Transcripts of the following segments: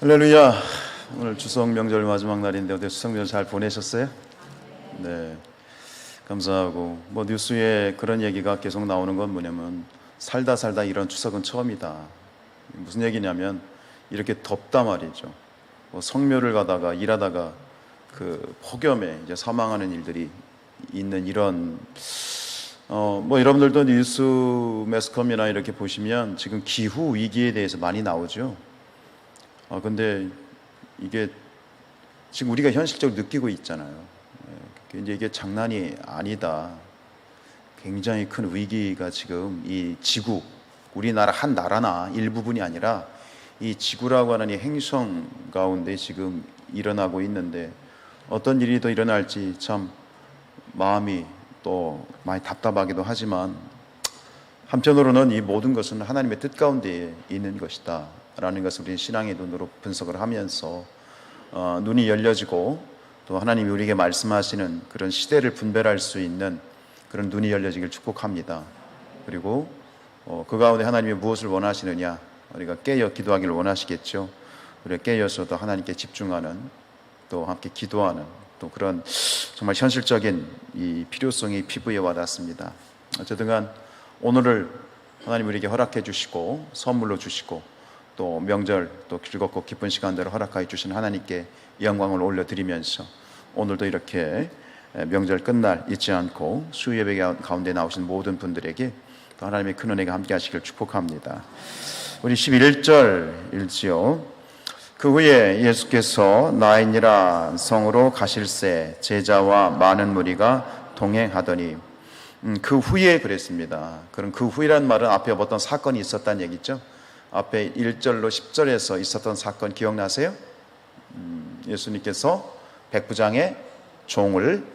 할렐루야. 오늘 추석 명절 마지막 날인데 어때 추석 명절 잘 보내셨어요? 네, 감사하고 뉴스에 그런 얘기가 계속 나오는 건 뭐냐면 살다 이런 추석은 처음이다. 무슨 얘기냐면 이렇게 덥다 말이죠. 성묘를 가다가 일하다가 그 폭염에 이제 사망하는 일들이 있는 이런 여러분들도 뉴스 매스컴이나 이렇게 보시면 지금 기후 위기에 대해서 많이 나오죠. 근데 이게 지금 우리가 현실적으로 느끼고 있잖아요. 이제 이게 장난이 아니다. 굉장히 큰 위기가 지금 이 지구, 우리나라 한 나라나 일부분이 아니라 이 지구라고 하는 이 행성 가운데 지금 일어나고 있는데 어떤 일이 더 일어날지 참 마음이 또 많이 답답하기도 하지만 한편으로는 이 모든 것은 하나님의 뜻 가운데 있는 것이다 라는 것을 우리 신앙의 눈으로 분석을 하면서 눈이 열려지고 또 하나님이 우리에게 말씀하시는 그런 시대를 분별할 수 있는 그런 눈이 열려지길 축복합니다. 그리고 그 가운데 하나님이 무엇을 원하시느냐, 우리가 깨어 기도하기를 원하시겠죠. 우리가 깨어서도 하나님께 집중하는, 또 함께 기도하는, 또 그런 정말 현실적인 이 필요성이 피부에 와닿습니다. 어쨌든 간 오늘을 하나님 우리에게 허락해 주시고 선물로 주시고 또 명절 또 즐겁고 기쁜 시간들을 허락하여 주신 하나님께 영광을 올려드리면서 오늘도 이렇게 명절 끝날 잊지 않고 수요예배 가운데 나오신 모든 분들에게 또 하나님의 큰 은혜가 함께 하시길 축복합니다. 우리 11절 읽지요. 그 후에 예수께서 나인이라 성으로 가실새 제자와 많은 무리가 동행하더니 그 후에 그랬습니다. 그럼 그 후이란 말은 앞에 어떤 사건이 있었다는 얘기죠. 앞에 1절로 10절에서 있었던 사건 기억나세요? 예수님께서 백부장의 종을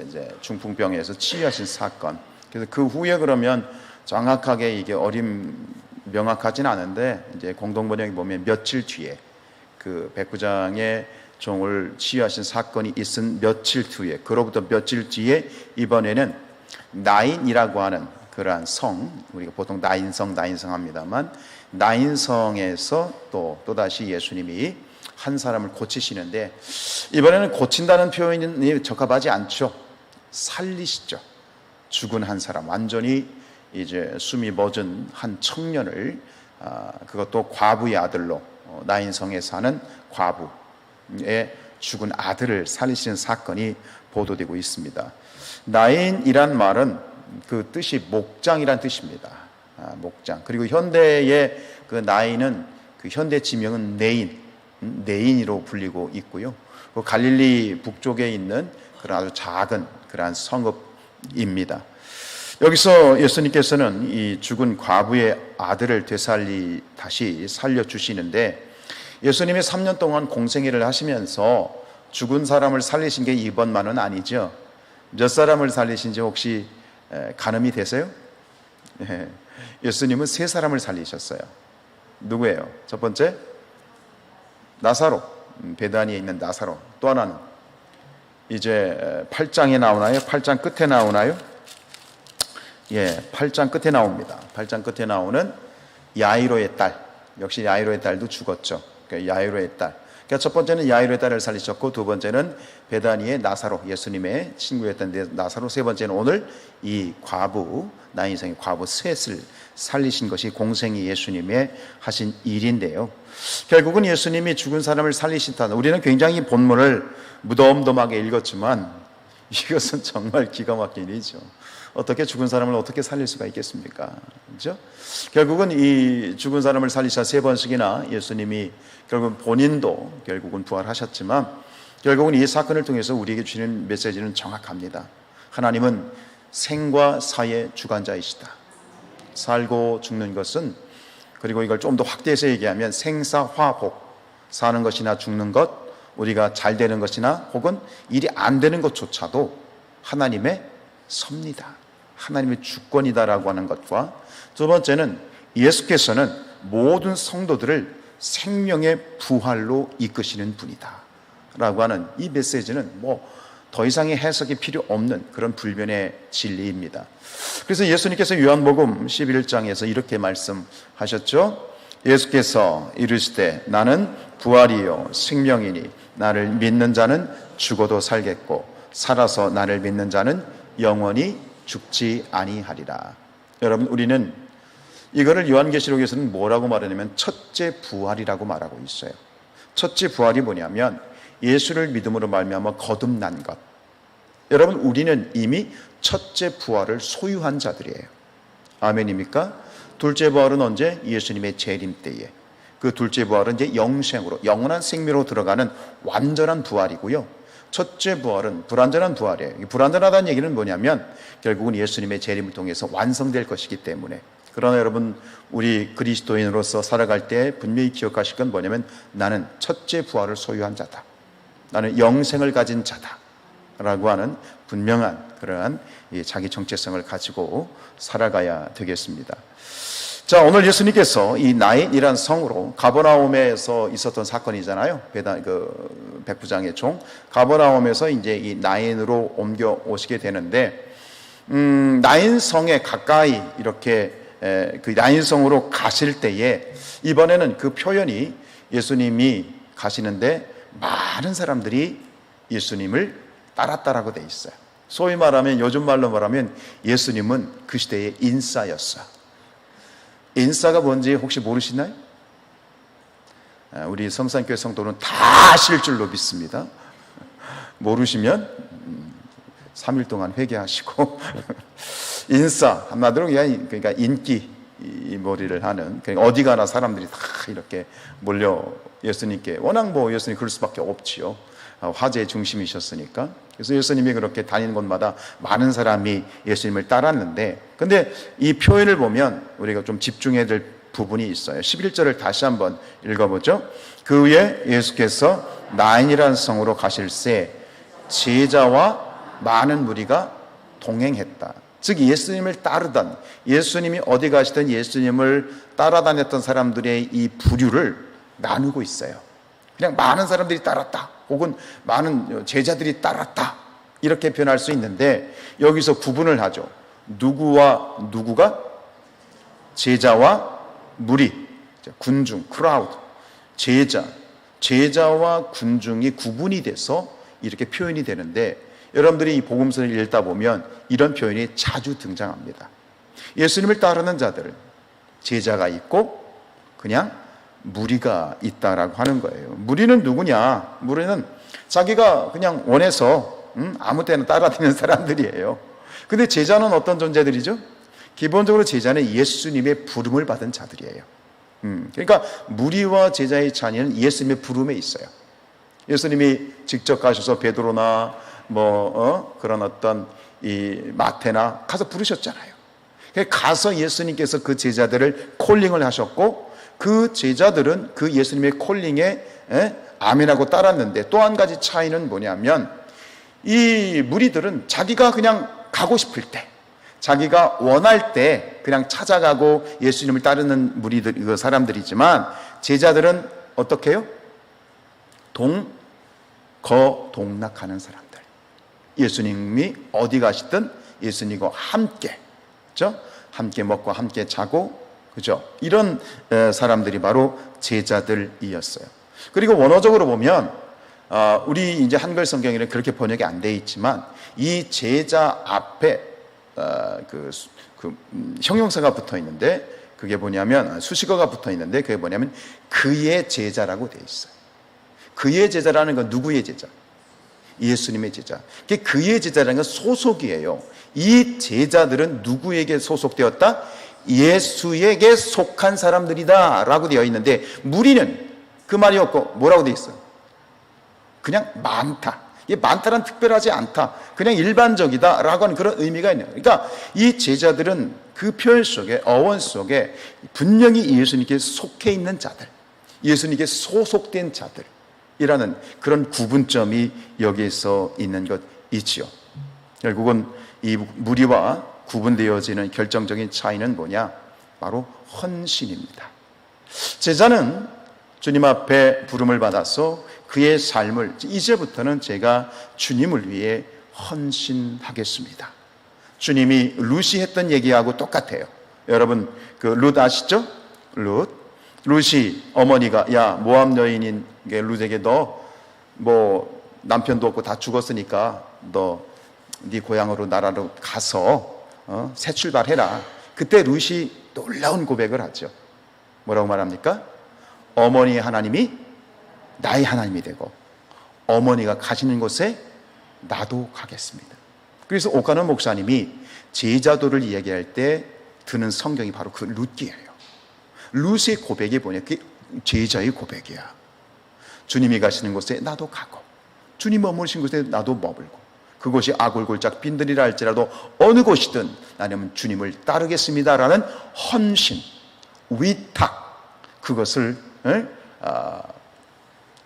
이제 중풍병에서 치유하신 사건. 그래서 그 후에 그러면 정확하게 이게 명확하진 않은데 이제 공동번역에 보면 며칠 뒤에 그 백부장의 종을 치유하신 사건이 있은 며칠 뒤에, 그로부터 며칠 뒤에 이번에는 나인이라고 하는 그러한 성, 우리가 보통 나인성 합니다만 나인성에서 또다시 예수님이 한 사람을 고치시는데 이번에는 고친다는 표현이 적합하지 않죠. 살리시죠. 죽은 한 사람, 완전히 이제 숨이 멎은 한 청년을 그것도 과부의 아들로 나인성에 사는 과부의 죽은 아들을 살리시는 사건이 보도되고 있습니다. 나인이란 말은 그 뜻이 목장이란 뜻입니다. 목장. 그리고 현대의 그 나인은 그 현대 지명은 네인으로 불리고 있고요. 그 갈릴리 북쪽에 있는 그런 아주 작은 그러한 성읍입니다. 여기서 예수님께서는 이 죽은 과부의 아들을 다시 살려주시는데 예수님이 3년 동안 공생애를 하시면서 죽은 사람을 살리신 게 이번만은 아니죠. 몇 사람을 살리신지 혹시 가늠이 되세요? 예수님은 3사람을 살리셨어요. 누구예요? 첫 번째 나사로, 베다니에 있는 나사로. 또 하나는 이제 8장에 나오나요? 8장 끝에 나오나요? 8장 끝에 나옵니다. 8장 끝에 나오는 야이로의 딸. 역시 야이로의 딸도 죽었죠. 그러니까 야이로의 딸. 그러니까 첫 번째는 야이로의 딸을 살리셨고, 두 번째는 베다니의 나사로, 예수님의 친구였던 나사로, 세 번째는 오늘 이 과부, 나인성의 과부 셋을 살리신 것이 공생이 예수님의 하신 일인데요. 결국은 예수님이 죽은 사람을 살리신다. 우리는 굉장히 본문을 무덤덤하게 읽었지만 이것은 정말 기가 막힌 일이죠. 어떻게 죽은 사람을 어떻게 살릴 수가 있겠습니까? 그렇죠? 결국은 이 죽은 사람을 살리사 3번씩이나 예수님이 결국 본인도 결국은 부활하셨지만 결국은 이 사건을 통해서 우리에게 주는 메시지는 정확합니다. 하나님은 생과 사의 주관자이시다. 살고 죽는 것은, 그리고 이걸 좀 더 확대해서 얘기하면 생사화복, 사는 것이나 죽는 것, 우리가 잘 되는 것이나 혹은 일이 안 되는 것조차도 하나님의 섭니다. 하나님의 주권이다라고 하는 것과, 두 번째는 예수께서는 모든 성도들을 생명의 부활로 이끄시는 분이다 라고 하는 이 메시지는 더 이상의 해석이 필요 없는 그런 불변의 진리입니다. 그래서 예수님께서 요한복음 11장에서 이렇게 말씀하셨죠. 예수께서 이르시되 나는 부활이요 생명이니 나를 믿는 자는 죽어도 살겠고 살아서 나를 믿는 자는 영원히 죽지 아니하리라. 여러분, 우리는 이거를 요한계시록에서는 뭐라고 말하냐면 첫째 부활이라고 말하고 있어요. 첫째 부활이 뭐냐면 예수를 믿음으로 말미암아 거듭난 것. 여러분, 우리는 이미 첫째 부활을 소유한 자들이에요. 아멘입니까? 둘째 부활은 언제? 예수님의 재림 때에. 그 둘째 부활은 이제 영생으로, 영원한 생명으로 들어가는 완전한 부활이고요. 첫째 부활은 불완전한 부활이에요. 불완전하다는 얘기는 뭐냐면 결국은 예수님의 재림을 통해서 완성될 것이기 때문에. 그러나 여러분, 우리 그리스도인으로서 살아갈 때 분명히 기억하실 건 뭐냐면 나는 첫째 부활을 소유한 자다. 나는 영생을 가진 자다. 라고 하는 분명한 그러한 자기 정체성을 가지고 살아가야 되겠습니다. 자, 오늘 예수님께서 이 나인이란 성으로 가버나움에서 있었던 사건이잖아요. 백부장의 종 가버나움에서 이제 이 나인으로 옮겨 오시게 되는데, 나인 성에 가까이 이렇게 그 나인 성으로 가실 때에 이번에는 그 표현이 예수님이 가시는데 많은 사람들이 예수님을 따랐다라고 돼 있어요. 소위 말하면, 요즘 말로 말하면 예수님은 그 시대의 인싸였어. 인싸가 뭔지 혹시 모르시나요? 우리 성산교회 성도는 다 아실 줄로 믿습니다. 모르시면 3일 동안 회개하시고 인싸, 한마디로 그러니까 인기 머리를 하는, 그러니까 어디 가나 사람들이 다 이렇게 몰려 예수님께, 워낙 뭐 예수님 그럴 수밖에 없지요. 화제의 중심이셨으니까. 그래서 예수님이 그렇게 다니는 곳마다 많은 사람이 예수님을 따랐는데, 근데 이 표현을 보면 우리가 좀 집중해야 될 부분이 있어요. 11절을 다시 한번 읽어보죠. 그 후에 예수께서 나인이라는 성으로 가실새 제자와 많은 무리가 동행했다. 즉 예수님을 따르던, 예수님이 어디 가시든 예수님을 따라다녔던 사람들의 이 부류를 나누고 있어요. 그냥 많은 사람들이 따랐다, 혹은 많은 제자들이 따랐다, 이렇게 표현할 수 있는데 여기서 구분을 하죠. 누구와 누구가? 제자와 무리, 군중, 크라우드, 제자와 군중이 구분이 돼서 이렇게 표현이 되는데, 여러분들이 이 복음서를 읽다 보면 이런 표현이 자주 등장합니다. 예수님을 따르는 자들, 제자가 있고 그냥 무리가 있다라고 하는 거예요. 무리는 누구냐? 무리는 자기가 그냥 원해서 아무 때나 따라다니는 사람들이에요. 근데 제자는 어떤 존재들이죠? 기본적으로 제자는 예수님의 부름을 받은 자들이에요. 그러니까 무리와 제자의 차이는 예수님의 부름에 있어요. 예수님이 직접 가셔서 베드로나 그런 어떤 이 마태나 가서 부르셨잖아요. 가서 예수님께서 그 제자들을 콜링을 하셨고, 그 제자들은 그 예수님의 콜링에 아멘하고 따랐는데, 또 한 가지 차이는 뭐냐면 이 무리들은 자기가 그냥 가고 싶을 때, 자기가 원할 때 그냥 찾아가고 예수님을 따르는 무리들, 그 사람들이지만, 제자들은 어떻게 해요? 동거동락하는 사람들. 예수님이 어디 가시든 예수님과 함께, 그죠? 함께 먹고 함께 자고, 그죠? 이런 사람들이 바로 제자들이었어요. 그리고 원어적으로 보면 우리 이제 한글 성경에는 그렇게 번역이 안 돼 있지만, 이 제자 앞에 형용사가 붙어 있는데, 그게 뭐냐면 수식어가 붙어 있는데, 그게 뭐냐면 그의 제자라고 돼 있어요. 그의 제자라는 건 누구의 제자? 예수님의 제자. 그의 제자라는 건 소속이에요. 이 제자들은 누구에게 소속되었다? 예수에게 속한 사람들이다 라고 되어 있는데, 무리는 그 말이 없고 뭐라고 되어 있어요? 그냥 많다. 이게 많다란 특별하지 않다, 그냥 일반적이다 라고 하는 그런 의미가 있네요. 그러니까 이 제자들은 그 표현 속에, 어원 속에 분명히 예수님께 속해 있는 자들, 예수님께 소속된 자들이라는 그런 구분점이 여기에서 있는 것이지요. 결국은 이 무리와 구분되어지는 결정적인 차이는 뭐냐? 바로 헌신입니다. 제자는 주님 앞에 부름을 받아서 그의 삶을, 이제부터는 제가 주님을 위해 헌신하겠습니다. 주님이 룻이 했던 얘기하고 똑같아요. 여러분 그 룻 아시죠? 룻 룻이 어머니가 야 모압 여인인 룻에게 너 뭐 남편도 없고 다 죽었으니까 너 네 고향으로 나라로 가서 새 출발해라. 그때 룻이 놀라운 고백을 하죠. 뭐라고 말합니까? 어머니의 하나님이 나의 하나님이 되고 어머니가 가시는 곳에 나도 가겠습니다. 그래서 오카노 목사님이 제자도를 이야기할 때 드는 성경이 바로 그 룻기예요. 룻의 고백이 뭐냐? 그게 제자의 고백이야. 주님이 가시는 곳에 나도 가고 주님 머무르신 곳에 나도 머물고 그곳이 아골골짝 빈들이라 할지라도 어느 곳이든 나는 주님을 따르겠습니다라는 헌신, 위탁, 그것을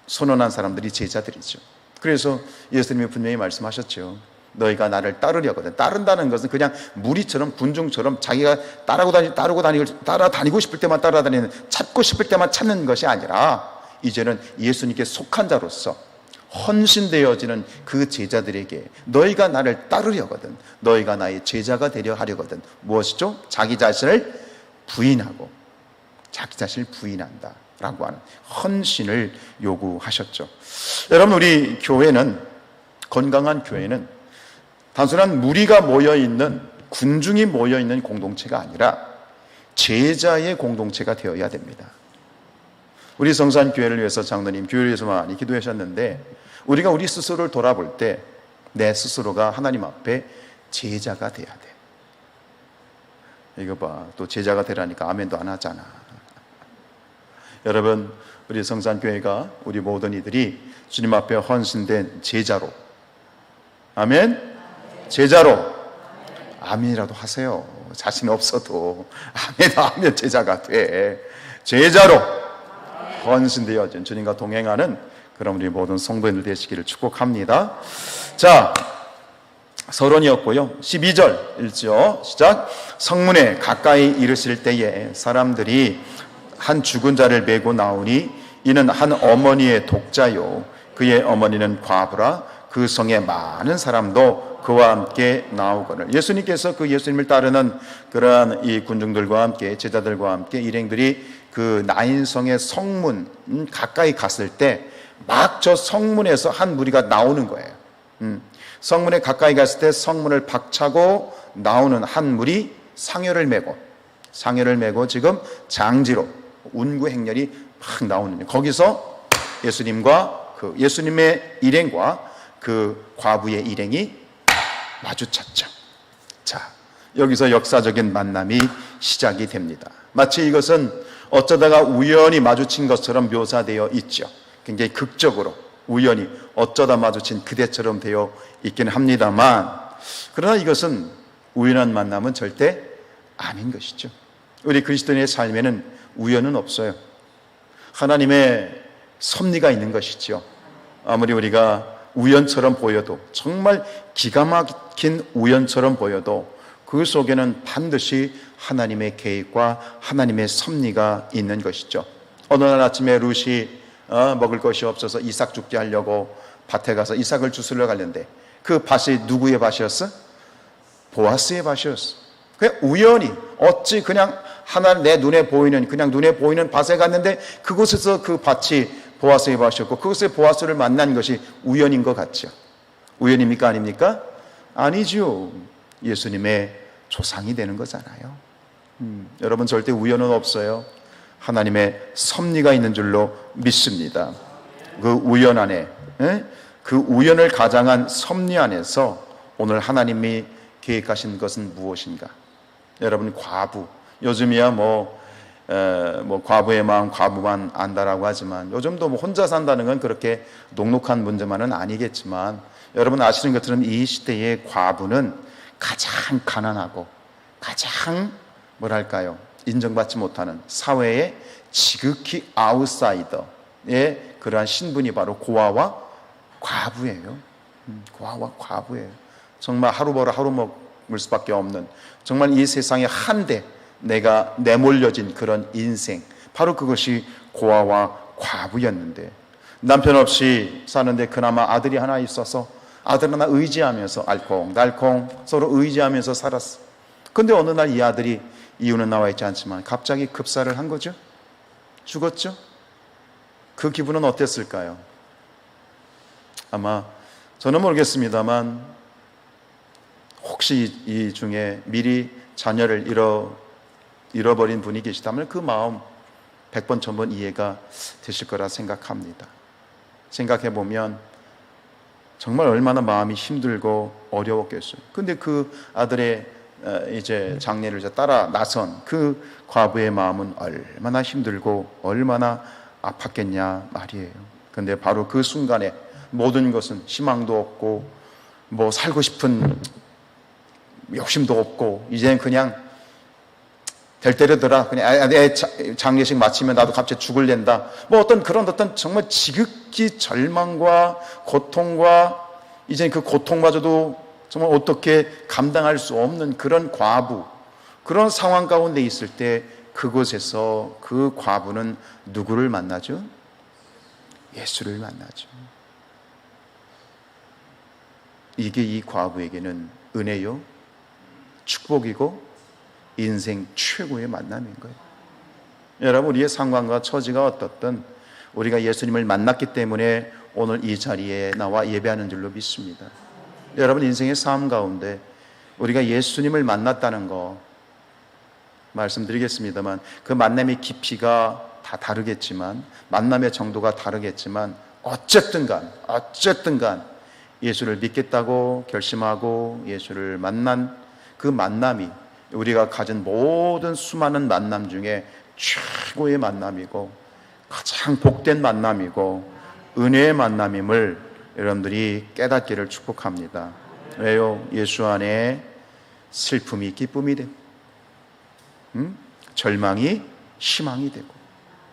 선언한 사람들이 제자들이죠. 그래서 예수님이 분명히 말씀하셨죠. 너희가 나를 따르려거든. 따른다는 것은 그냥 무리처럼 군중처럼 자기가 따라다니고 싶을 때만 따라다니는, 찾고 싶을 때만 찾는 것이 아니라 이제는 예수님께 속한 자로서 헌신되어지는 그 제자들에게 너희가 나를 따르려거든, 너희가 나의 제자가 되려 하려거든 무엇이죠? 자기 자신을 부인하고 자기 자신을 부인한다 라고 하는 헌신을 요구하셨죠. 여러분, 우리 교회는, 건강한 교회는 단순한 무리가 모여있는, 군중이 모여있는 공동체가 아니라 제자의 공동체가 되어야 됩니다. 우리 성산교회를 위해서 장로님 교회를 위해서 많이 기도하셨는데, 우리가 우리 스스로를 돌아볼 때 내 스스로가 하나님 앞에 제자가 돼야 돼. 이거 봐, 또 제자가 되라니까 아멘도 안 하잖아. 여러분, 우리 성산교회가, 우리 모든 이들이 주님 앞에 헌신된 제자로, 아멘? 제자로 아멘이라도 하세요. 자신 없어도 아멘 제자가 돼. 제자로 헌신되어진 주님과 동행하는 그럼 우리 모든 성도인들 되시기를 축복합니다. 자, 서론이었고요. 12절 읽죠. 시작. 성문에 가까이 이르실 때에 사람들이 한 죽은 자를 메고 나오니 이는 한 어머니의 독자요 그의 어머니는 과부라. 그 성에 많은 사람도 그와 함께 나오거늘. 예수님께서 그 예수님을 따르는 그러한 이 군중들과 함께, 제자들과 함께 일행들이 그 나인성의 성문 가까이 갔을 때 막 저 성문에서 한 무리가 나오는 거예요. 성문에 가까이 갔을 때 성문을 박차고 나오는 한 무리, 상여를 메고 지금 장지로 운구 행렬이 막 나오는, 거기서 예수님과 그 예수님의 일행과 그 과부의 일행이 마주쳤죠. 자, 여기서 역사적인 만남이 시작이 됩니다. 마치 이것은 어쩌다가 우연히 마주친 것처럼 묘사되어 있죠. 굉장히 극적으로 우연히 어쩌다 마주친 그대처럼 되어 있긴 합니다만, 그러나 이것은 우연한 만남은 절대 아닌 것이죠. 우리 그리스도인의 삶에는 우연은 없어요. 하나님의 섭리가 있는 것이죠. 아무리 우리가 우연처럼 보여도, 정말 기가 막힌 우연처럼 보여도 그 속에는 반드시 하나님의 계획과 하나님의 섭리가 있는 것이죠. 어느 날 아침에 룻이 먹을 것이 없어서 이삭 죽게 하려고 밭에 가서 이삭을 주스러 가는데 그 밭이 누구의 밭이었어? 보아스의 밭이었어. 그냥 우연히, 어찌 그냥 하나 내 눈에 보이는, 그냥 눈에 보이는 밭에 갔는데 그곳에서 그 밭이 보아스의 밭이었고 그곳에 보아스를 만난 것이 우연인 것 같죠. 우연입니까? 아닙니까? 아니죠. 예수님의 조상이 되는 거잖아요. 여러분, 절대 우연은 없어요. 하나님의 섭리가 있는 줄로 믿습니다. 그 우연 안에, 그 우연을 가장한 섭리 안에서 오늘 하나님이 계획하신 것은 무엇인가? 여러분, 과부, 요즘이야 과부의 마음 과부만 안다라고 하지만, 요즘도 혼자 산다는 건 그렇게 녹록한 문제만은 아니겠지만, 여러분 아시는 것처럼 이 시대의 과부는 가장 가난하고 가장 인정받지 못하는 사회의 지극히 아웃사이더의 그러한 신분이 바로 고아와 과부예요. 고아와 과부예요. 정말 하루 벌어 하루 먹을 수밖에 없는, 정말 이 세상에 한데 내가 내몰려진 그런 인생, 바로 그것이 고아와 과부였는데, 남편 없이 사는데 그나마 아들이 하나 있어서 아들 하나 의지하면서 알콩달콩 서로 의지하면서 살았어. 근데 어느 날 이 아들이, 이유는 나와 있지 않지만 갑자기 급사를 한 거죠. 죽었죠? 그 기분은 어땠을까요? 아마 저는 모르겠습니다만 혹시 이 중에 미리 자녀를 잃어버린 분이 계시다면 그 마음 100번 1000번 이해가 되실 거라 생각합니다. 생각해 보면 정말 얼마나 마음이 힘들고 어려웠겠어요. 근데 그 아들의 이제 장례를 따라 나선 그 과부의 마음은 얼마나 힘들고 얼마나 아팠겠냐 말이에요. 근데 바로 그 순간에 모든 것은 희망도 없고 뭐 살고 싶은 욕심도 없고 이제는 그냥 될 때려더라. 그냥 내 장례식 마치면 나도 갑자기 죽을랜다. 뭐 어떤 정말 지극히 절망과 고통과 이제 그 고통마저도 정말 어떻게 감당할 수 없는 그런 과부, 그런 상황 가운데 있을 때 그곳에서 그 과부는 누구를 만나죠? 예수를 만나죠. 이게 이 과부에게는 은혜요, 축복이고 인생 최고의 만남인 거예요. 여러분, 우리의 상황과 처지가 어떻든 우리가 예수님을 만났기 때문에 오늘 이 자리에 나와 예배하는 줄로 믿습니다. 여러분, 인생의 삶 가운데 우리가 예수님을 만났다는 거 말씀드리겠습니다만 그 만남의 깊이가 다 다르겠지만 만남의 정도가 다르겠지만 어쨌든 간 예수를 믿겠다고 결심하고 예수를 만난 그 만남이 우리가 가진 모든 수많은 만남 중에 최고의 만남이고 가장 복된 만남이고 은혜의 만남임을 여러분들이 깨닫기를 축복합니다. 왜요? 예수 안에 슬픔이 기쁨이 되고 절망이 희망이 되고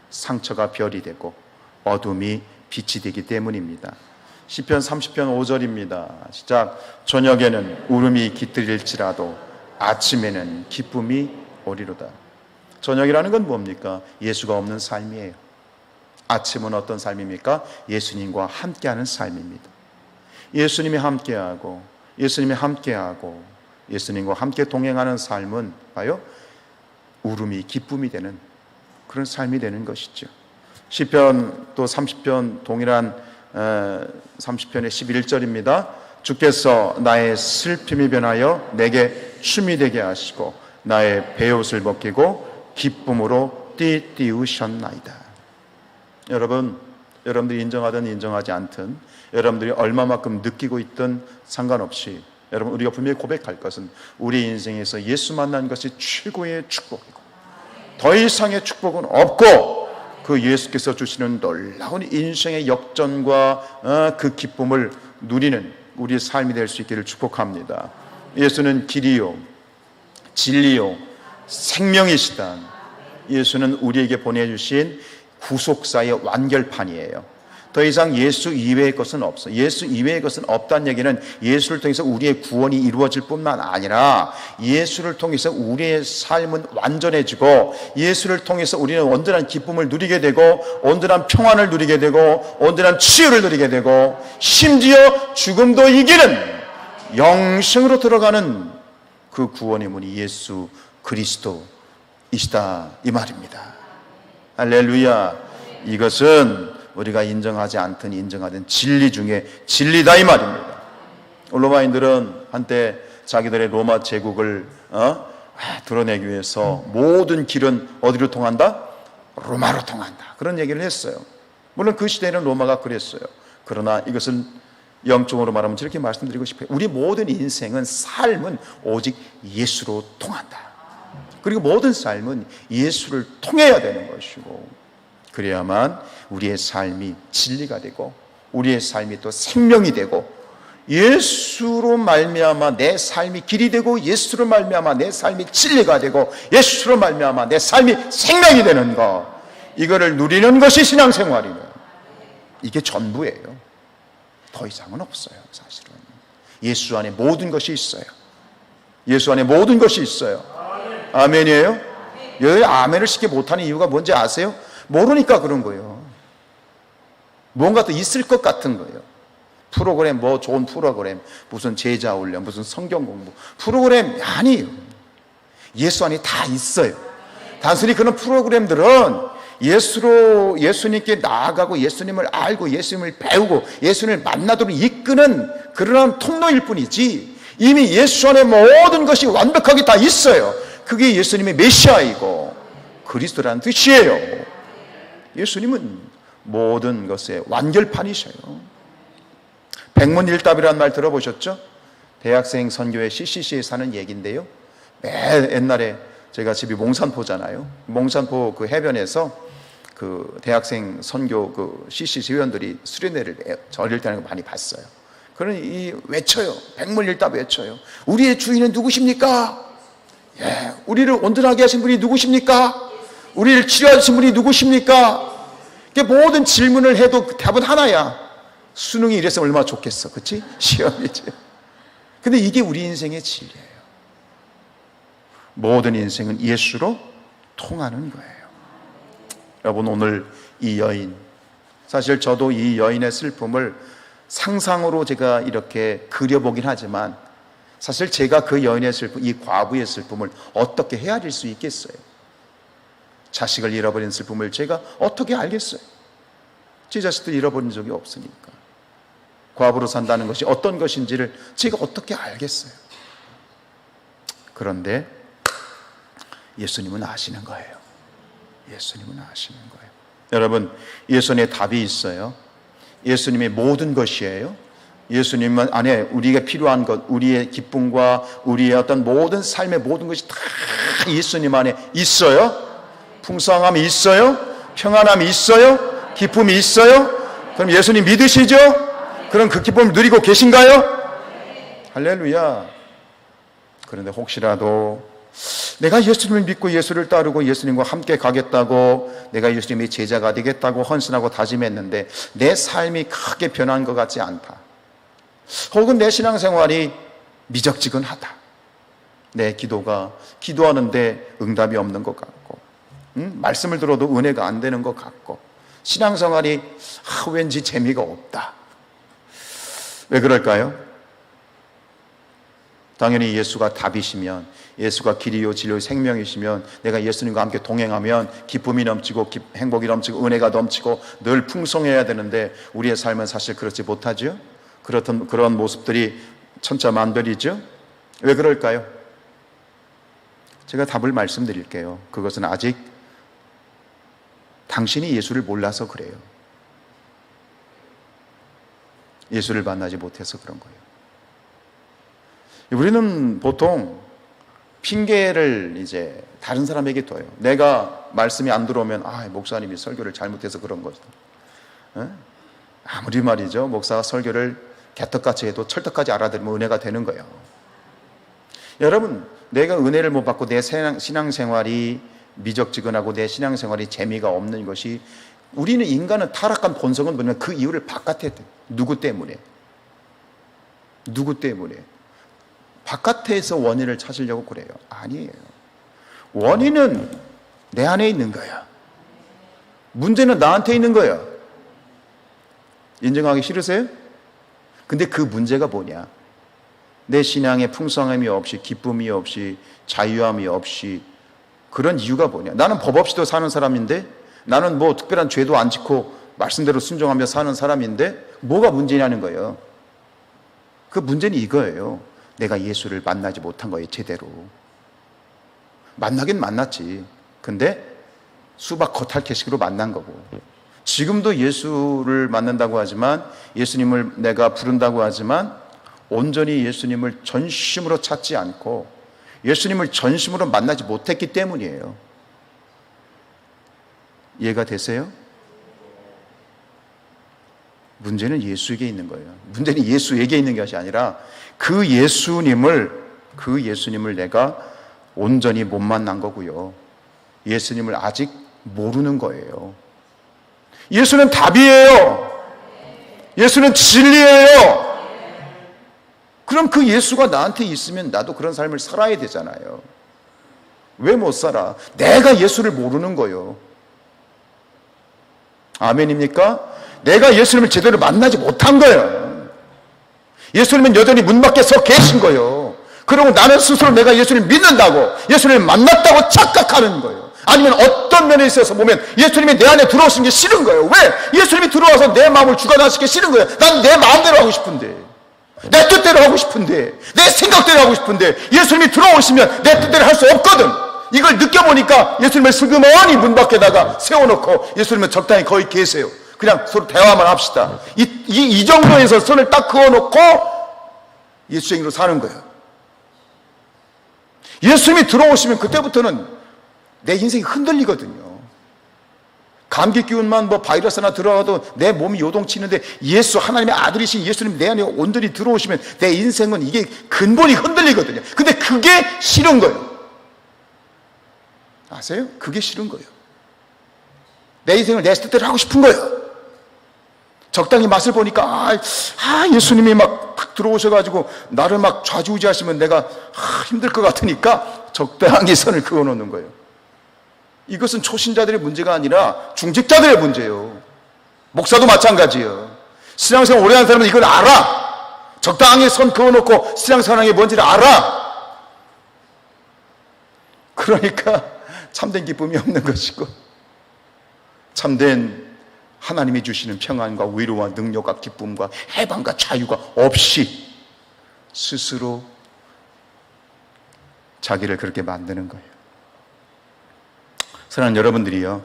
상처가 별이 되고 어둠이 빛이 되기 때문입니다. 시편 30편 5절입니다. 시작. 저녁에는 울음이 깃들일지라도 아침에는 기쁨이 오리로다. 저녁이라는 건 뭡니까? 예수가 없는 삶이에요. 아침은 어떤 삶입니까? 예수님과 함께하는 삶입니다. 예수님이 함께하고 예수님과 함께 동행하는 삶은 봐요, 울음이 기쁨이 되는 그런 삶이 되는 것이죠. 시편 또 30편 동일한 30편의 11절입니다. 주께서 나의 슬픔이 변하여 내게 춤이 되게 하시고 나의 베옷을 벗기고 기쁨으로 띠띠우셨나이다. 여러분들이 인정하든 인정하지 않든 여러분들이 얼마만큼 느끼고 있든 상관없이 여러분, 우리가 분명히 고백할 것은 우리 인생에서 예수 만난 것이 최고의 축복이고 더 이상의 축복은 없고 그 예수께서 주시는 놀라운 인생의 역전과 그 기쁨을 누리는 우리의 삶이 될 수 있기를 축복합니다. 예수는 길이요 진리요 생명이시다. 예수는 우리에게 보내주신 구속사의 완결판이에요. 더 이상 예수 이외의 것은 없어. 예수 이외의 것은 없다는 얘기는 예수를 통해서 우리의 구원이 이루어질 뿐만 아니라 예수를 통해서 우리의 삶은 완전해지고 예수를 통해서 우리는 온전한 기쁨을 누리게 되고 온전한 평안을 누리게 되고 온전한 치유를 누리게 되고 심지어 죽음도 이기는 영생으로 들어가는 그 구원의 문이 예수 그리스도이시다 이 말입니다. 할렐루야. 이것은 우리가 인정하지 않든 인정하든 진리 중에 진리다 이 말입니다. 로마인들은 한때 자기들의 로마 제국을 드러내기 위해서 모든 길은 어디로 통한다? 로마로 통한다. 그런 얘기를 했어요. 물론 그 시대에는 로마가 그랬어요. 그러나 이것은 영적으로 말하면 저렇게 말씀드리고 싶어요. 우리 모든 인생은 삶은 오직 예수로 통한다. 그리고 모든 삶은 예수를 통해야 되는 것이고 그래야만 우리의 삶이 진리가 되고 우리의 삶이 또 생명이 되고 예수로 말미암아 내 삶이 길이 되고 예수로 말미암아 내 삶이 진리가 되고 예수로 말미암아 내 삶이 생명이 되는 것, 이거를 누리는 것이 신앙생활이에요. 이게 전부예요. 더 이상은 없어요. 사실은 예수 안에 모든 것이 있어요. 예수 안에 모든 것이 있어요. 아멘이에요? 여기 아멘을 쉽게 못하는 이유가 뭔지 아세요? 모르니까 그런 거예요. 뭔가 또 있을 것 같은 거예요. 프로그램, 뭐 좋은 프로그램, 무슨 제자 훈련, 무슨 성경 공부 프로그램 아니에요. 예수 안에 다 있어요. 단순히 그런 프로그램들은 예수님께 나아가고 예수님을 알고 예수님을 배우고 예수님을 만나도록 이끄는 그런 통로일 뿐이지, 이미 예수 안에 모든 것이 완벽하게 다 있어요. 그게 예수님의 메시아이고 그리스도라는 뜻이에요. 예수님은 모든 것의 완결판이셔요. 백문일답이라는 말 들어보셨죠? 대학생 선교회 CCC에 사는 얘기인데요, 매 옛날에 제가 집이 몽산포잖아요. 몽산포 그 해변에서 그 대학생 선교 그 CCC 회원들이 수련회를 절일 때는 많이 봤어요. 그러니 외쳐요. 백문일답 외쳐요. 우리의 주인은 누구십니까? 예, 우리를 온전하게 하신 분이 누구십니까? 우리를 치료하신 분이 누구십니까? 모든 질문을 해도 답은 하나야. 수능이 이랬으면 얼마나 좋겠어, 그렇지? 시험이지. 근데 이게 우리 인생의 진리예요. 모든 인생은 예수로 통하는 거예요. 여러분, 오늘 이 여인, 사실 저도 이 여인의 슬픔을 상상으로 제가 이렇게 그려보긴 하지만 사실 제가 그 여인의 슬픔, 이 과부의 슬픔을 어떻게 헤아릴 수 있겠어요? 자식을 잃어버린 슬픔을 제가 어떻게 알겠어요? 제 자식들 잃어버린 적이 없으니까. 과부로 산다는 것이 어떤 것인지를 제가 어떻게 알겠어요? 그런데 예수님은 아시는 거예요. 예수님은 아시는 거예요. 여러분, 예수님의 답이 있어요. 예수님의 모든 것이에요. 예수님 안에 우리가 필요한 것, 우리의 기쁨과 우리의 어떤 모든 삶의 모든 것이 다 예수님 안에 있어요. 풍성함이 있어요. 평안함이 있어요. 기쁨이 있어요. 그럼 예수님 믿으시죠? 그럼 그 기쁨을 누리고 계신가요? 할렐루야. 그런데 혹시라도 내가 예수님을 믿고 예수를 따르고 예수님과 함께 가겠다고, 내가 예수님의 제자가 되겠다고 헌신하고 다짐했는데 내 삶이 크게 변한 것 같지 않다, 혹은 내 신앙생활이 미적지근하다, 내 기도가 기도하는데 응답이 없는 것 같고, 말씀을 들어도 은혜가 안 되는 것 같고, 신앙생활이 왠지 재미가 없다. 왜 그럴까요? 당연히 예수가 답이시면, 예수가 길이요 진리요 생명이시면, 내가 예수님과 함께 동행하면 기쁨이 넘치고 행복이 넘치고 은혜가 넘치고 늘 풍성해야 되는데 우리의 삶은 사실 그렇지 못하죠. 그런 모습들이 천차만별이죠. 왜 그럴까요? 제가 답을 말씀드릴게요. 그것은 아직 당신이 예수를 몰라서 그래요. 예수를 만나지 못해서 그런 거예요. 우리는 보통 핑계를 이제 다른 사람에게 둬요. 내가 말씀이 안 들어오면 목사님이 설교를 잘못해서 그런 거죠. 아무리 말이죠, 목사가 설교를 개떡같이 해도 철떡까지 알아들으면 은혜가 되는 거예요. 여러분, 내가 은혜를 못 받고 내 신앙생활이 미적지근하고 내 신앙생활이 재미가 없는 것이, 우리는 인간은 타락한 본성은 뭐냐면 그 이유를 바깥에, 누구 때문에 바깥에서 원인을 찾으려고 그래요. 아니에요. 원인은 내 안에 있는 거야. 문제는 나한테 있는 거야. 인정하기 싫으세요? 근데 그 문제가 뭐냐? 내 신앙에 풍성함이 없이, 기쁨이 없이, 자유함이 없이, 그런 이유가 뭐냐? 나는 법 없이도 사는 사람인데, 나는 뭐 특별한 죄도 안 짓고 말씀대로 순종하며 사는 사람인데 뭐가 문제냐는 거예요. 그 문제는 이거예요. 내가 예수를 만나지 못한 거예요. 제대로. 만나긴 만났지. 근데 수박 겉핥기식으로 만난 거고, 지금도 예수를 만난다고 하지만, 예수님을 내가 부른다고 하지만 온전히 예수님을 전심으로 찾지 않고 예수님을 전심으로 만나지 못했기 때문이에요. 이해가 되세요? 문제는 예수에게 있는 거예요. 문제는 예수에게 있는 것이 아니라 그 예수님을 내가 온전히 못 만난 거고요. 예수님을 아직 모르는 거예요. 예수는 답이에요. 예수는 진리예요. 그럼 그 예수가 나한테 있으면 나도 그런 삶을 살아야 되잖아요. 왜 못 살아? 내가 예수를 모르는 거예요. 아멘입니까? 내가 예수님을 제대로 만나지 못한 거예요. 예수님은 여전히 문 밖에 서 계신 거예요. 그리고 나는 스스로 내가 예수님을 믿는다고, 예수님을 만났다고 착각하는 거예요. 아니면 어떤 면에 있어서 보면 예수님이 내 안에 들어오시는 게 싫은 거예요. 왜? 예수님이 들어와서 내 마음을 주관하시기 싫은 거예요. 난 내 마음대로 하고 싶은데, 내 뜻대로 하고 싶은데, 내 생각대로 하고 싶은데, 예수님이 들어오시면 내 뜻대로 할 수 없거든. 이걸 느껴보니까 예수님을 슬그머니 문 밖에다가 세워놓고 예수님은 적당히 거기 계세요. 그냥 서로 대화만 합시다. 이 정도에서 선을 딱 그어놓고 예수쟁이로 사는 거예요. 예수님이 들어오시면 그때부터는 내 인생이 흔들리거든요. 감기 기운만 바이러스 하나 들어가도 내 몸이 요동치는데 예수, 하나님의 아들이신 예수님 내 안에 온전히 들어오시면 내 인생은 이게 근본이 흔들리거든요. 근데 그게 싫은 거예요. 아세요? 그게 싫은 거예요. 내 인생을 내 뜻대로 하고 싶은 거예요. 적당히 맛을 보니까 예수님이 막 들어오셔가지고 나를 막 좌지우지하시면 내가 힘들 것 같으니까 적당히 선을 그어놓는 거예요. 이것은 초신자들의 문제가 아니라 중직자들의 문제예요. 목사도 마찬가지예요. 신앙생활 오래 한 사람은 이걸 알아. 적당히 선 그어놓고 신앙생활이 뭔지를 알아. 그러니까 참된 기쁨이 없는 것이고, 참된 하나님이 주시는 평안과 위로와 능력과 기쁨과 해방과 자유가 없이 스스로 자기를 그렇게 만드는 거예요. 사랑하는 여러분들이요,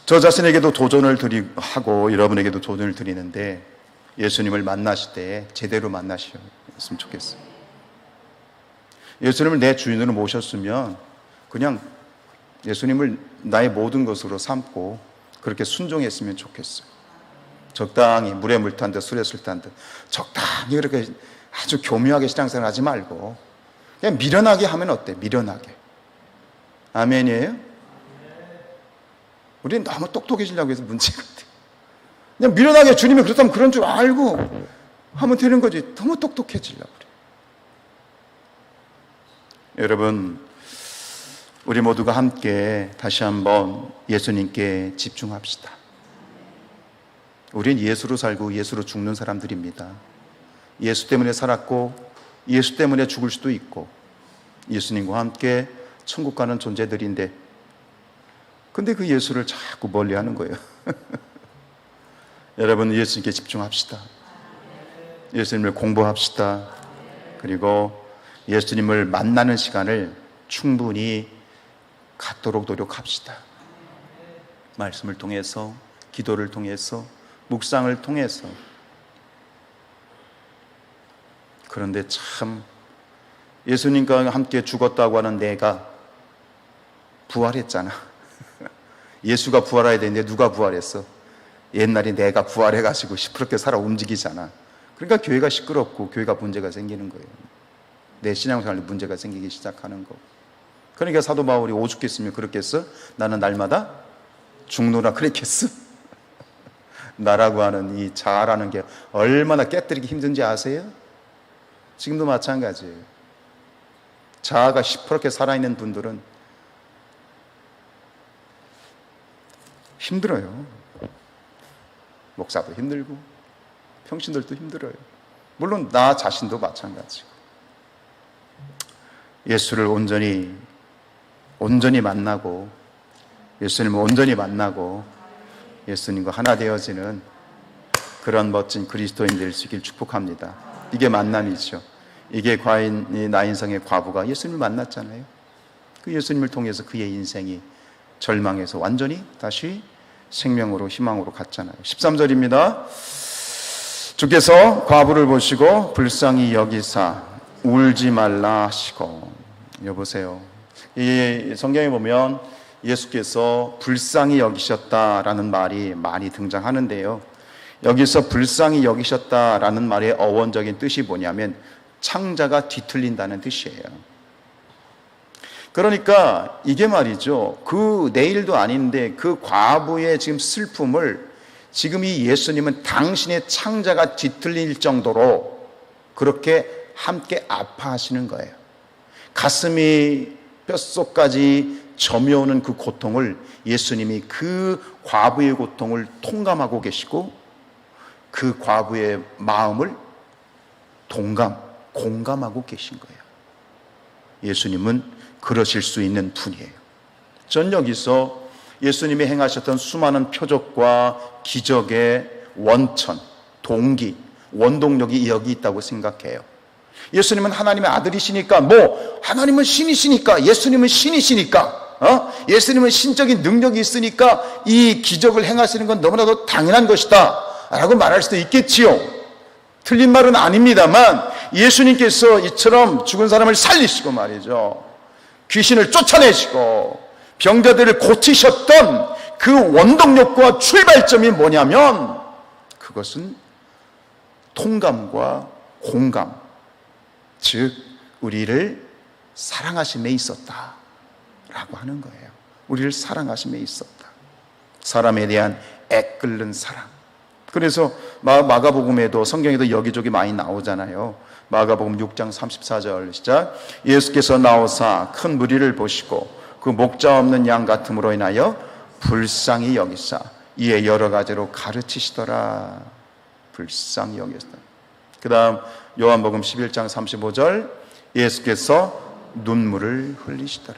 저 자신에게도 도전을 하고 여러분에게도 도전을 드리는데, 예수님을 만나실 때 제대로 만나셨으면 좋겠어요. 예수님을 내 주인으로 모셨으면 그냥 예수님을 나의 모든 것으로 삼고 그렇게 순종했으면 좋겠어요. 적당히 물에 물 탄 듯 술에 술 탄 듯 적당히 그렇게 아주 교묘하게 신앙생활 하지 말고 그냥 미련하게 하면 어때? 미련하게. 아멘이에요? 우리는 너무 똑똑해지려고 해서 문제가 돼. 그냥 미련하게 주님이 그렇다면 그런 줄 알고 하면 되는 거지. 너무 똑똑해지려고 그래. 여러분, 우리 모두가 함께 다시 한번 예수님께 집중합시다. 우린 예수로 살고 예수로 죽는 사람들입니다. 예수 때문에 살았고 예수 때문에 죽을 수도 있고 예수님과 함께 천국 가는 존재들인데, 근데 그 예수를 자꾸 멀리하는 거예요. 여러분, 예수님께 집중합시다. 예수님을 공부합시다. 그리고 예수님을 만나는 시간을 충분히 갖도록 노력합시다. 말씀을 통해서, 기도를 통해서, 묵상을 통해서. 그런데 참 예수님과 함께 죽었다고 하는 내가 부활했잖아. 예수가 부활해야 되는데 누가 부활했어? 옛날에 내가 부활해가지고 시끄럽게 살아 움직이잖아. 그러니까 교회가 시끄럽고 교회가 문제가 생기는 거예요. 내 신앙생활에 문제가 생기기 시작하는 거. 그러니까 사도 바울이 오죽했으면 그렇겠어? 나는 날마다 죽노라 그랬겠어? 나라고 하는 이 자아라는 게 얼마나 깨뜨리기 힘든지 아세요? 지금도 마찬가지예요. 자아가 시퍼렇게 살아있는 분들은 힘들어요. 목사도 힘들고 평신들도 힘들어요. 물론 나 자신도 마찬가지고. 예수를 온전히 만나고, 예수님을 온전히 만나고 예수님과 하나 되어지는 그런 멋진 그리스도인 될 수 있길 축복합니다. 이게 만남이죠. 이게 과연 나 인생의 과부가 예수님을 만났잖아요. 그 예수님을 통해서 그의 인생이 절망에서 완전히 다시 생명으로, 희망으로 갔잖아요. 13절입니다. 주께서 과부를 보시고 불쌍히 여기사 울지 말라 하시고. 여보세요. 이 성경에 보면 예수께서 불쌍히 여기셨다라는 말이 많이 등장하는데요. 여기서 불쌍히 여기셨다라는 말의 어원적인 뜻이 뭐냐면 창자가 뒤틀린다는 뜻이에요. 그러니까 이게 말이죠, 그 내일도 아닌데 그 과부의 지금 슬픔을 지금 이 예수님은 당신의 창자가 뒤틀릴 정도로 그렇게 함께 아파하시는 거예요. 가슴이 뼛속까지 점여오는 그 고통을 예수님이 그 과부의 고통을 통감하고 계시고 그 과부의 마음을 공감하고 계신 거예요. 예수님은 그러실 수 있는 분이에요. 전 여기서 예수님이 행하셨던 수많은 표적과 기적의 원천, 동기, 원동력이 여기 있다고 생각해요. 예수님은 하나님의 아들이시니까, 하나님은 신이시니까, 예수님은 신이시니까, 예수님은 신적인 능력이 있으니까 이 기적을 행하시는 건 너무나도 당연한 것이다 라고 말할 수도 있겠지요. 틀린 말은 아닙니다만, 예수님께서 이처럼 죽은 사람을 살리시고 말이죠, 귀신을 쫓아내시고 병자들을 고치셨던 그 원동력과 출발점이 뭐냐면, 그것은 통감과 공감, 즉 우리를 사랑하심에 있었다 라고 하는 거예요. 우리를 사랑하심에 있었다. 사람에 대한 애끓는 사랑. 그래서 마가복음에도, 성경에도 여기저기 많이 나오잖아요. 마가복음 6장 34절 시작. 예수께서 나오사 큰 무리를 보시고 그 목자 없는 양 같음으로 인하여 불쌍히 여기사 이에 여러 가지로 가르치시더라. 불쌍히 여기시더라. 그 다음 요한복음 11장 35절. 예수께서 눈물을 흘리시더라.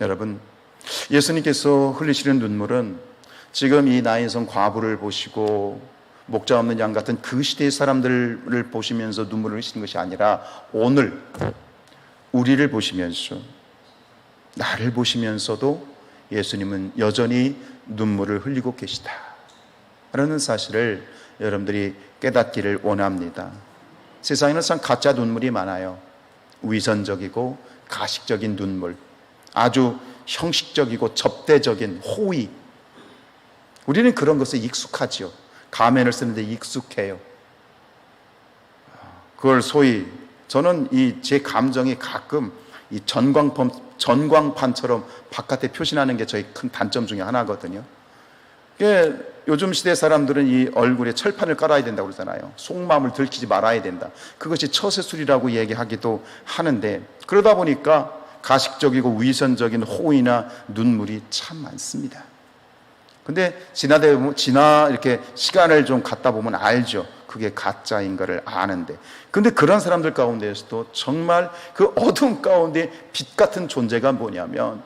여러분, 예수님께서 흘리시는 눈물은 지금 이 나인성 과부를 보시고 목자 없는 양 같은 그 시대의 사람들을 보시면서 눈물을 흘리시는 것이 아니라, 오늘 우리를 보시면서, 나를 보시면서도 예수님은 여전히 눈물을 흘리고 계시다 라는 사실을 여러분들이 깨닫기를 원합니다. 세상에는 참 가짜 눈물이 많아요. 위선적이고 가식적인 눈물, 아주 형식적이고 접대적인 호의. 우리는 그런 것에 익숙하지요. 가면을 쓰는데 익숙해요. 그걸 소위, 저는 제 감정이 가끔 이 전광판처럼 바깥에 표시나는 게 저희 큰 단점 중에 하나거든요. 요즘 시대 사람들은 이 얼굴에 철판을 깔아야 된다고 그러잖아요. 속마음을 들키지 말아야 된다. 그것이 처세술이라고 얘기하기도 하는데, 그러다 보니까 가식적이고 위선적인 호의나 눈물이 참 많습니다. 근데 이렇게 시간을 좀 갖다 보면 알죠. 그게 가짜인 것을 아는데. 근데 그런 사람들 가운데에서도 정말 그 어둠 가운데 빛 같은 존재가 뭐냐면,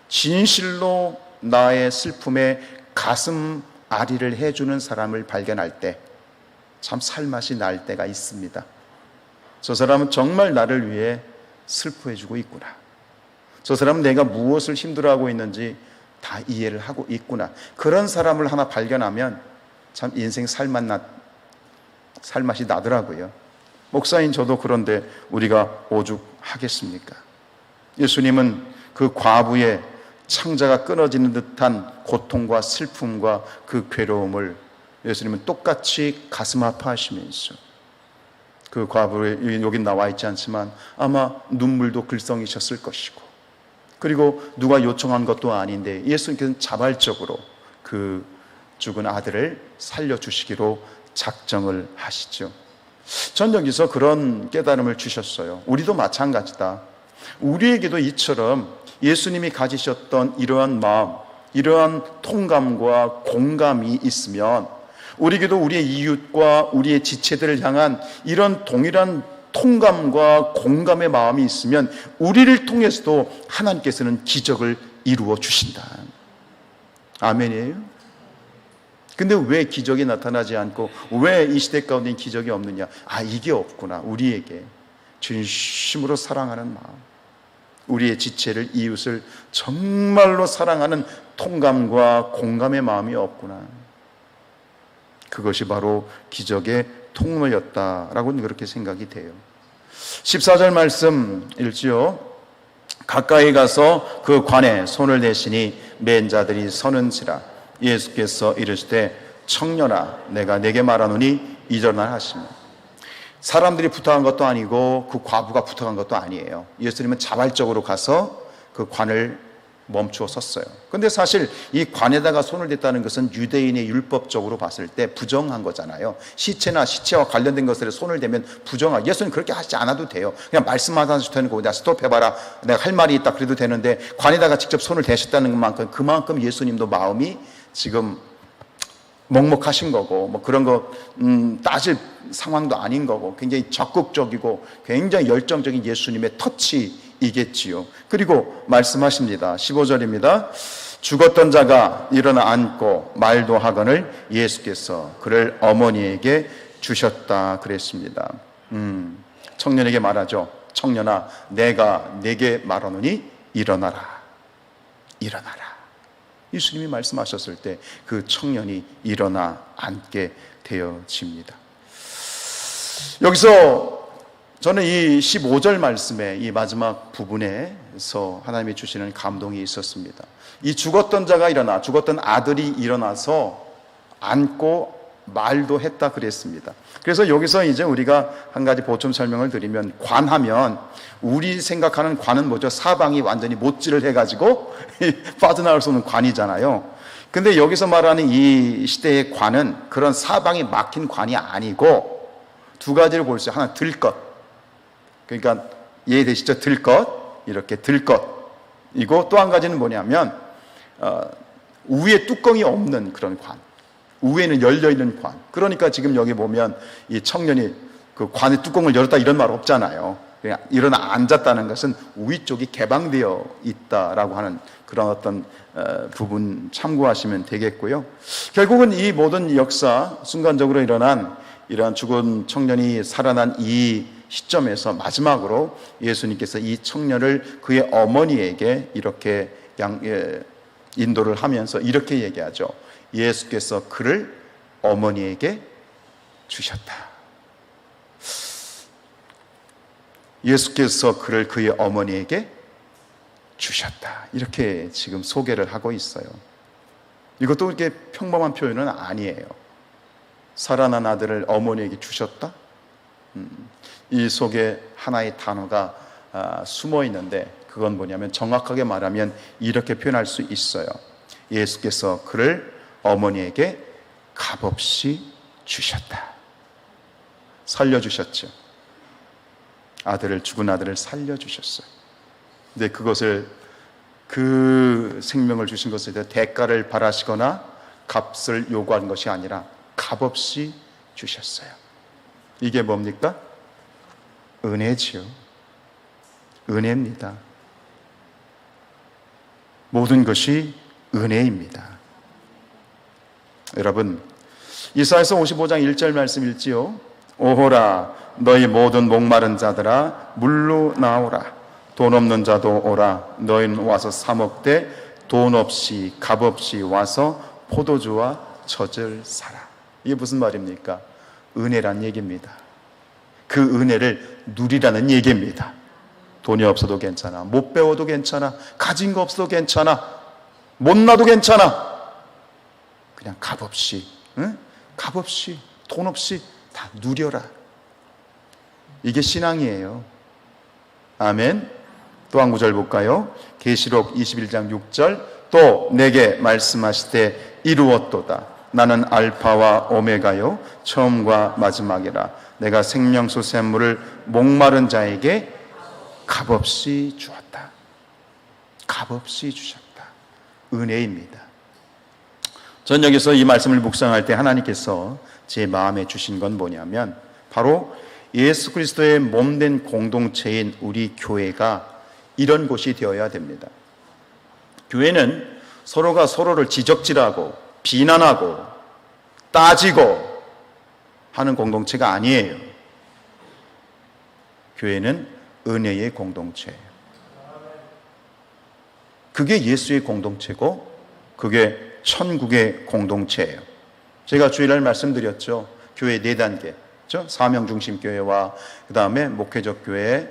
진실로 나의 슬픔에 가슴 아리를 해주는 사람을 발견할 때 참 살맛이 날 때가 있습니다. 저 사람은 정말 나를 위해 슬퍼해주고 있구나. 저 사람은 내가 무엇을 힘들어하고 있는지 다 이해를 하고 있구나. 그런 사람을 하나 발견하면 참 인생 살맛이 나더라고요. 목사인 저도 그런데 우리가 오죽하겠습니까? 예수님은 그 과부의 창자가 끊어지는 듯한 고통과 슬픔과 그 괴로움을 예수님은 똑같이 가슴 아파하시면서, 그 과부의, 여기 나와 있지 않지만 아마 눈물도 글썽이셨을 것이고, 그리고 누가 요청한 것도 아닌데 예수님께서는 자발적으로 그 죽은 아들을 살려주시기로 작정을 하시죠. 전 여기서 그런 깨달음을 주셨어요. 우리도 마찬가지다. 우리에게도 이처럼 예수님이 가지셨던 이러한 마음, 이러한 통감과 공감이 있으면, 우리에게도 우리의 이웃과 우리의 지체들을 향한 이런 동일한 통감과 공감의 마음이 있으면 우리를 통해서도 하나님께서는 기적을 이루어 주신다. 아멘이에요? 근데 왜 기적이 나타나지 않고 왜 이 시대 가운데 기적이 없느냐? 이게 없구나. 우리에게 진심으로 사랑하는 마음, 우리의 지체를, 이웃을 정말로 사랑하는 통감과 공감의 마음이 없구나. 그것이 바로 기적의 통로였다라고 그렇게 생각이 돼요. 14절 말씀 읽지요. 가까이 가서 그 관에 손을 대시니 맨 자들이 서는지라. 예수께서 이르시되 청년아, 내가 네게 말하노니 일어나 하시며. 사람들이 부탁한 것도 아니고 그 과부가 부탁한 것도 아니에요. 예수님은 자발적으로 가서 그 관을 멈추어 섰어요. 근데 사실 이 관에다가 손을 댔다는 것은 유대인의 율법적으로 봤을 때 부정한 거잖아요. 시체나 시체와 관련된 것에 손을 대면 부정하고, 예수님 그렇게 하시지 않아도 돼요. 그냥 말씀하셔도 되는 거고, 내가 스톱해봐라, 내가 할 말이 있다 그래도 되는데, 관에다가 직접 손을 대셨다는 것만큼 그만큼 예수님도 마음이 지금 먹먹하신 거고, 뭐 그런 거 따질 상황도 아닌 거고, 굉장히 적극적이고 굉장히 열정적인 예수님의 터치 것이겠지요. 그리고 말씀하십니다. 15절입니다. 죽었던 자가 일어나 앉고 말도 하거늘 예수께서 그를 어머니에게 주셨다 그랬습니다. 청년에게 말하죠. 청년아, 내가 네게 말하노니 일어나라. 일어나라. 예수님이 말씀하셨을 때 그 청년이 일어나 앉게 되어집니다. 여기서 저는 이 15절 말씀의 이 마지막 부분에서 하나님이 주시는 감동이 있었습니다. 이 죽었던 자가 일어나, 죽었던 아들이 일어나서 앉고 말도 했다 그랬습니다. 그래서 여기서 이제 우리가 한 가지 보충 설명을 드리면, 관하면 우리 생각하는 관은 뭐죠? 사방이 완전히 못질을 해가지고 빠져나올 수 없는 관이잖아요. 근데 여기서 말하는 이 시대의 관은 그런 사방이 막힌 관이 아니고 두 가지를 볼 수 있어요. 하나, 들것. 그러니까 이해되시죠? 들것. 이렇게 들것. 이고 또 한 가지는 뭐냐면 위에 뚜껑이 없는 그런 관. 위에는 열려있는 관. 그러니까 지금 여기 보면 이 청년이 그 관의 뚜껑을 열었다 이런 말 없잖아요. 그냥 일어나 앉았다는 것은 위쪽이 개방되어 있다라고 하는 그런 어떤 부분 참고하시면 되겠고요. 결국은 이 모든 역사, 순간적으로 일어난 이러한 죽은 청년이 살아난 이 시점에서 마지막으로 예수님께서 이 청년을 그의 어머니에게 이렇게 인도를 하면서 이렇게 얘기하죠. 예수께서 그를 어머니에게 주셨다. 예수께서 그를 그의 어머니에게 주셨다. 이렇게 지금 소개를 하고 있어요. 이것도 이렇게 평범한 표현은 아니에요. 살아난 아들을 어머니에게 주셨다? 이 속에 하나의 단어가 숨어 있는데 그건 뭐냐면 정확하게 말하면 이렇게 표현할 수 있어요. 예수께서 그를 어머니에게 값없이 주셨다. 살려주셨죠. 죽은 아들을 살려주셨어요. 근데 그것을, 그 생명을 주신 것에 대해 대가를 바라시거나 값을 요구한 것이 아니라 값없이 주셨어요. 이게 뭡니까? 은혜지요. 은혜입니다. 모든 것이 은혜입니다. 여러분, 이사야서 55장 1절 말씀 읽지요. 오호라 너희 모든 목마른 자들아 물로 나오라. 돈 없는 자도 오라. 너희는 와서 사 먹되 돈 없이 값없이 와서 포도주와 젖을 사라. 이게 무슨 말입니까? 은혜란 얘기입니다. 그 은혜를 누리라는 얘기입니다. 돈이 없어도 괜찮아, 못 배워도 괜찮아, 가진 거 없어도 괜찮아, 못나도 괜찮아. 그냥 값없이, 값없이, 돈 없이 다 누려라. 이게 신앙이에요. 아멘. 또 한 구절 볼까요? 계시록 21장 6절. 또 내게 말씀하시되 이루었도다. 나는 알파와 오메가요 처음과 마지막이라. 내가 생명수 샘물을 목마른 자에게 값없이 주었다. 값없이 주셨다. 은혜입니다. 전 여기서 이 말씀을 묵상할 때 하나님께서 제 마음에 주신 건 뭐냐면 바로 예수 그리스도의 몸된 공동체인 우리 교회가 이런 곳이 되어야 됩니다. 교회는 서로가 서로를 지적질하고 비난하고 따지고 하는 공동체가 아니에요. 교회는 은혜의 공동체예요. 그게 예수의 공동체고 그게 천국의 공동체예요. 제가 주일날 말씀드렸죠. 교회 4단계. 그렇죠? 사명중심교회와 그 다음에 목회적 교회,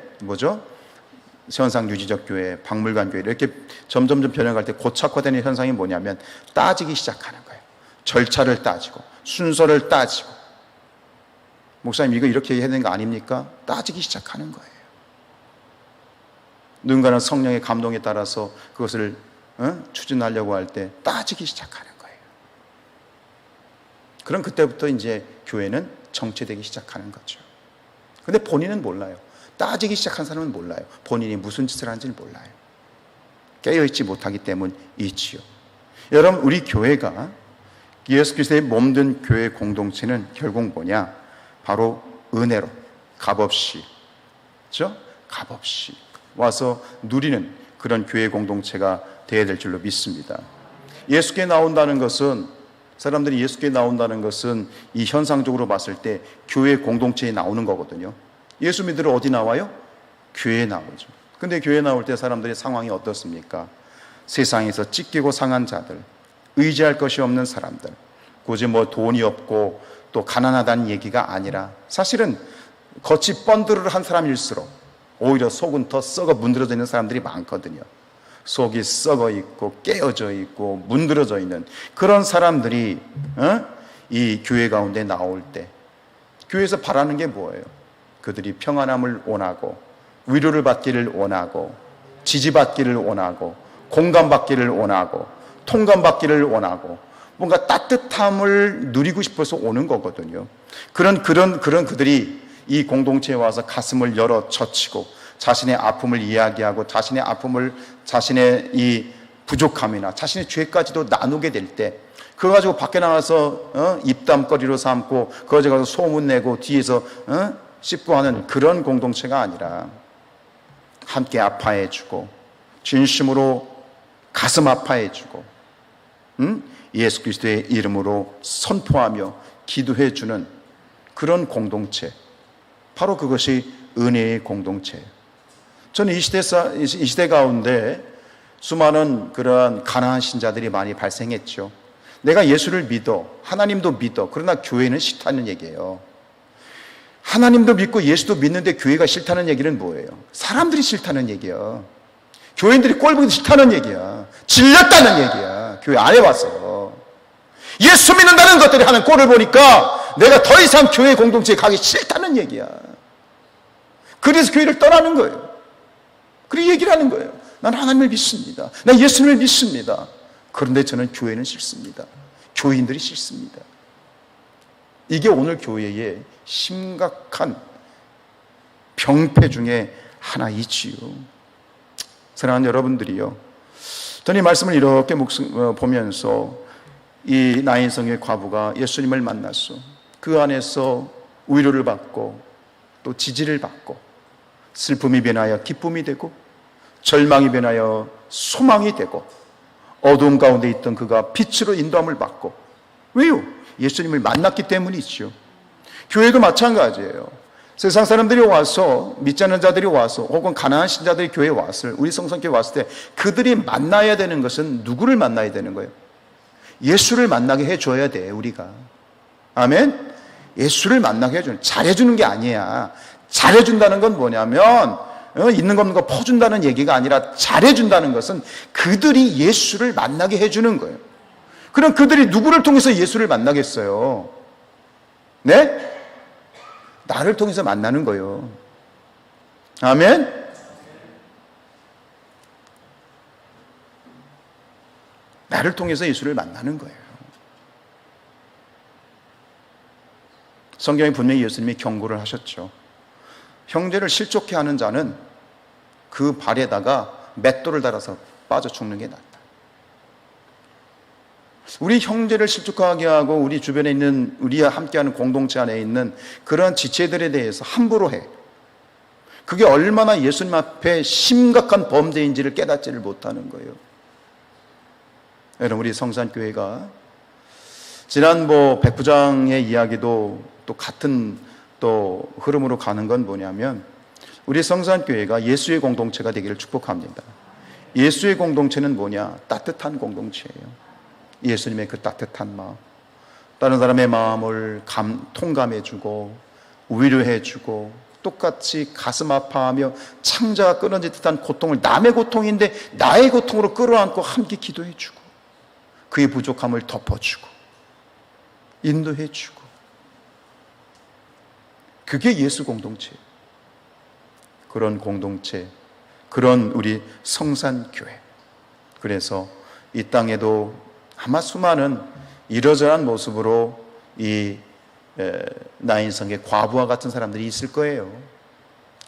현상유지적 교회, 박물관 교회 이렇게 점점점 변해갈 때 고착화되는 현상이 뭐냐면 따지기 시작하는 거예요. 절차를 따지고 순서를 따지고 목사님 이거 이렇게 해야 되는 거 아닙니까? 따지기 시작하는 거예요. 누군가는 성령의 감동에 따라서 그것을 추진하려고 할 때 따지기 시작하는 거예요. 그럼 그때부터 이제 교회는 정체되기 시작하는 거죠. 근데 본인은 몰라요. 따지기 시작한 사람은 몰라요. 본인이 무슨 짓을 하는지를 몰라요. 깨어있지 못하기 때문이지요. 여러분, 우리 교회가 예수 그리스도의 몸된 교회 공동체는 결국 뭐냐? 바로 은혜로, 값없이, 그렇죠? 값없이 와서 누리는 그런 교회 공동체가 되어야 될 줄로 믿습니다. 예수께 나온다는 것은, 사람들이 예수께 나온다는 것은 이 현상적으로 봤을 때 교회 공동체에 나오는 거거든요. 예수 믿으러 어디 나와요? 교회에 나오죠. 근데 교회에 나올 때 사람들의 상황이 어떻습니까? 세상에서 찢기고 상한 자들, 의지할 것이 없는 사람들, 굳이 뭐 돈이 없고 또 가난하다는 얘기가 아니라 사실은 겉이 번드르르한 사람일수록 오히려 속은 더 썩어 문드러져 있는 사람들이 많거든요. 속이 썩어 있고 깨어져 있고 문드러져 있는 그런 사람들이 이 교회 가운데 나올 때 교회에서 바라는 게 뭐예요? 그들이 평안함을 원하고 위로를 받기를 원하고 지지받기를 원하고 공감받기를 원하고 통감받기를 원하고 뭔가 따뜻함을 누리고 싶어서 오는 거거든요. 그런 그들이 이 공동체에 와서 가슴을 열어 젖히고 자신의 아픔을 이야기하고 자신의 아픔을, 자신의 이 부족함이나 자신의 죄까지도 나누게 될 때 그거 가지고 밖에 나가서 입담거리로 삼고 그거 가지고 소문내고 뒤에서 씹고 하는 그런 공동체가 아니라 함께 아파해주고 진심으로 가슴 아파해주고 예수 그리스도의 이름으로 선포하며 기도해주는 그런 공동체, 바로 그것이 은혜의 공동체예요. 저는 이 시대 가운데 수많은 그러한 가난한 신자들이 많이 발생했죠. 내가 예수를 믿어, 하나님도 믿어, 그러나 교회는 싫다는 얘기예요. 하나님도 믿고 예수도 믿는데 교회가 싫다는 얘기는 뭐예요? 사람들이 싫다는 얘기야. 교인들이 꼴보기 싫다는 얘기야. 질렸다는 얘기야. 교회 안 해봤어. 예수 믿는다는 것들이 하는 꼴을 보니까 내가 더 이상 교회 공동체에 가기 싫다는 얘기야. 그래서 교회를 떠나는 거예요. 그리고 얘기를 하는 거예요. 난 하나님을 믿습니다. 난 예수님을 믿습니다. 그런데 저는 교회는 싫습니다. 교인들이 싫습니다. 이게 오늘 교회의 심각한 병폐 중에 하나이지요. 사랑하는 여러분들이요, 저는 이 말씀을 이렇게 보면서 이 나인성의 과부가 예수님을 만났어. 그 안에서 위로를 받고 또 지지를 받고 슬픔이 변하여 기쁨이 되고 절망이 변하여 소망이 되고 어두운 가운데 있던 그가 빛으로 인도함을 받고, 왜요? 예수님을 만났기 때문이죠. 교회도 마찬가지예요. 세상 사람들이 와서, 믿지 않는 자들이 와서, 혹은 가난한 신자들이 교회에 왔을, 우리 성성교회 왔을 때 그들이 만나야 되는 것은 누구를 만나야 되는 거예요? 예수를 만나게 해줘야 돼, 우리가. 아멘? 예수를 만나게 해주는, 잘해주는 게 아니야. 잘해준다는 건 뭐냐면 있는 거 없는 거 퍼준다는 얘기가 아니라, 잘해준다는 것은 그들이 예수를 만나게 해주는 거예요. 그럼 그들이 누구를 통해서 예수를 만나겠어요? 네? 나를 통해서 만나는 거예요. 아멘? 나를 통해서 예수를 만나는 거예요. 성경에 분명히 예수님이 경고를 하셨죠. 형제를 실족해 하는 자는 그 발에다가 맷돌을 달아서 빠져 죽는 게 낫다. 우리 형제를 실족하게 하고 우리 주변에 있는, 우리와 함께하는 공동체 안에 있는 그런 지체들에 대해서 함부로 해. 그게 얼마나 예수님 앞에 심각한 범죄인지를 깨닫지를 못하는 거예요. 여러분, 우리 성산교회가 지난 백부장의 이야기도 또 같은 또 흐름으로 가는 건 뭐냐면, 우리 성산교회가 예수의 공동체가 되기를 축복합니다. 예수의 공동체는 뭐냐? 따뜻한 공동체예요. 예수님의 그 따뜻한 마음, 다른 사람의 마음을 통감해주고 위로해주고 똑같이 가슴 아파하며 창자가 끊어질 듯한 고통을, 남의 고통인데 나의 고통으로 끌어안고 함께 기도해주고 그의 부족함을 덮어주고 인도해주고, 그게 예수 공동체예요. 그런 공동체, 그런 우리 성산교회. 그래서 이 땅에도 아마 수많은 이러저러한 모습으로 이 나인성의 과부와 같은 사람들이 있을 거예요.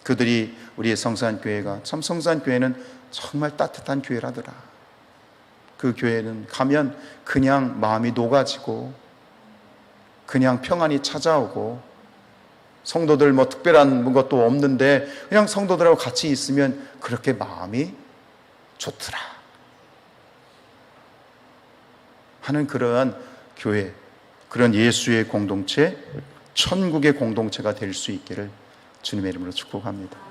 그들이 우리의 성산교회가, 참 성산교회는 정말 따뜻한 교회라더라. 그 교회는 가면 그냥 마음이 녹아지고 그냥 평안이 찾아오고 성도들 뭐 특별한 것도 없는데 그냥 성도들하고 같이 있으면 그렇게 마음이 좋더라 하는 그러한 교회, 그런 예수의 공동체, 천국의 공동체가 될 수 있기를 주님의 이름으로 축복합니다.